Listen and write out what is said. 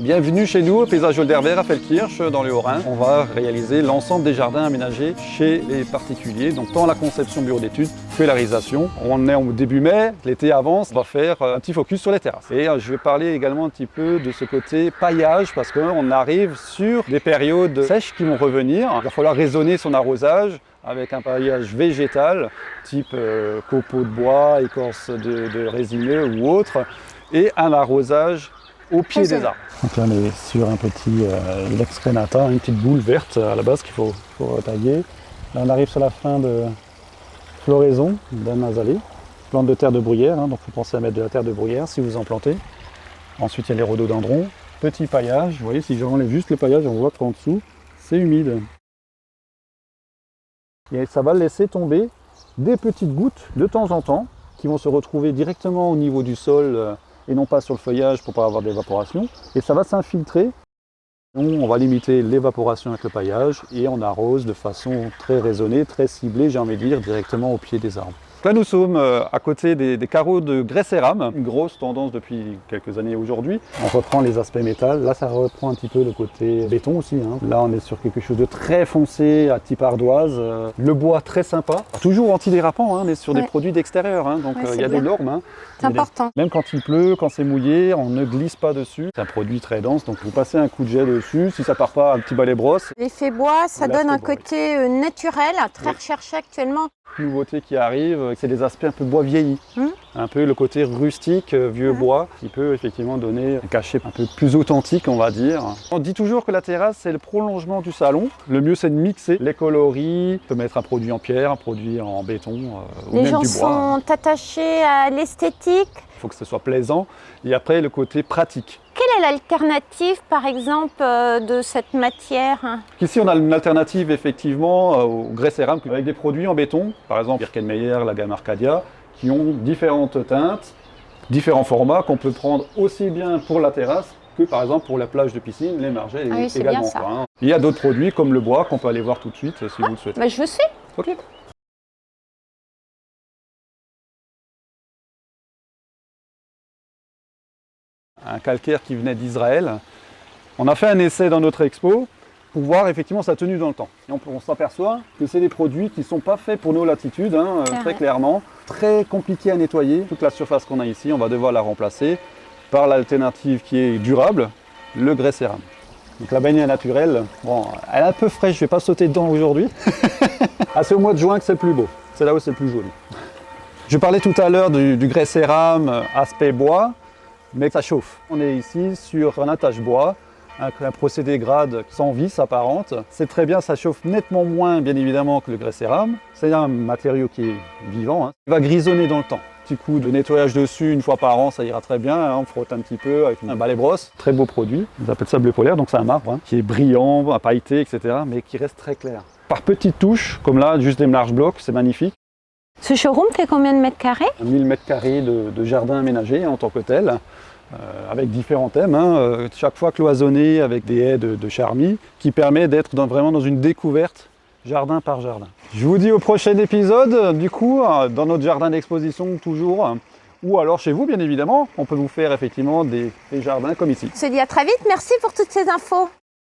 Bienvenue chez nous au paysage Olderwehr à Feldkirch dans le Haut-Rhin. On va réaliser l'ensemble des jardins aménagés chez les particuliers, donc tant la conception bureau d'études que la réalisation. On est au début mai, l'été avance, on va faire un petit focus sur les terrasses. Et je vais parler également un petit peu de ce côté paillage parce qu'on arrive sur des périodes sèches qui vont revenir. Il va falloir raisonner son arrosage avec un paillage végétal, type copeaux de bois, écorce de résineux ou autre, et un arrosage au pied des arbres. Donc là on est sur un petit Lex Renata, une petite boule verte à la base qu'il faut tailler. Là on arrive sur la fin de floraison d'un azalée, plante de terre de bruyère, donc il faut penser à mettre de la terre de bruyère si vous en plantez. Ensuite il y a les rhododendrons, petit paillage, vous voyez si j'enlève juste le paillage on voit qu'en dessous c'est humide. Et ça va laisser tomber des petites gouttes de temps en temps qui vont se retrouver directement au niveau du sol et non pas sur le feuillage pour ne pas avoir d'évaporation. Et ça va s'infiltrer. On va limiter l'évaporation avec le paillage et on arrose de façon très raisonnée, très ciblée, j'ai envie de dire, directement au pied des arbres. Là nous sommes à côté des carreaux de grès cérame, une grosse tendance depuis quelques années aujourd'hui. On reprend les aspects métal, là ça reprend un petit peu le côté béton aussi. Là on est sur quelque chose de très foncé, à type ardoise, le bois très sympa, toujours antidérapant, on est sur des produits d'extérieur, donc il y a des normes. C'est important. Même quand il pleut, quand c'est mouillé, on ne glisse pas dessus. C'est un produit très dense, donc vous passez un coup de jet dessus, si ça part pas, un petit balai brosse. L'effet bois, ça donne un côté naturel, très recherché actuellement. Nouveauté qui arrive, c'est des aspects un peu bois vieilli, un peu le côté rustique, vieux bois, qui peut effectivement donner un cachet un peu plus authentique, on va dire. On dit toujours que la terrasse, c'est le prolongement du salon. Le mieux, c'est de mixer les coloris, on peut mettre un produit en pierre, un produit en béton, ou même du bois. Les gens sont attachés à l'esthétique. Il faut que ce soit plaisant. Et après, le côté pratique. Quelle est l'alternative, par exemple, de cette matière? Ici, on a une alternative, effectivement, au grès cérame, avec des produits en béton, par exemple Birkenmeyer, la gamme Arcadia, qui ont différentes teintes, différents formats qu'on peut prendre aussi bien pour la terrasse que, par exemple, pour la plage de piscine, les margelles également. Bien ça. Il y a d'autres produits, comme le bois, qu'on peut aller voir tout de suite, si vous le souhaitez. Je suis. Ok. Un calcaire qui venait d'Israël. On a fait un essai dans notre expo pour voir effectivement sa tenue dans le temps. Et on s'aperçoit que c'est des produits qui ne sont pas faits pour nos latitudes, très clairement. Très compliqué à nettoyer. Toute la surface qu'on a ici, on va devoir la remplacer par l'alternative qui est durable, le grès cérame. Donc la baignade naturelle, bon, elle est un peu fraîche, je ne vais pas sauter dedans aujourd'hui. C'est au mois de juin que c'est le plus beau. C'est là où c'est le plus joli. Je parlais tout à l'heure du grès cérame, aspect bois. Mais ça chauffe. On est ici sur un attache bois, un procédé grade sans vis apparente. C'est très bien, ça chauffe nettement moins bien évidemment que le grès cérame. C'est un matériau qui est vivant, Il va grisonner dans le temps. Petit coup de nettoyage dessus une fois par an, ça ira très bien. On frotte un petit peu avec un balai brosse. Très beau produit. On appelle ça bleu polaire, donc c'est un marbre qui est brillant, pailleté, etc. mais qui reste très clair. Par petites touches, comme là, juste des larges blocs, c'est magnifique. Ce showroom fait combien de mètres carrés? 1000 mètres carrés de jardin aménagé en tant que tel, avec différents thèmes, chaque fois cloisonné avec des haies de charmilles, qui permet d'être vraiment dans une découverte jardin par jardin. Je vous dis au prochain épisode, du coup, dans notre jardin d'exposition toujours, ou alors chez vous bien évidemment, on peut vous faire effectivement des jardins comme ici. On se dit à très vite, merci pour toutes ces infos.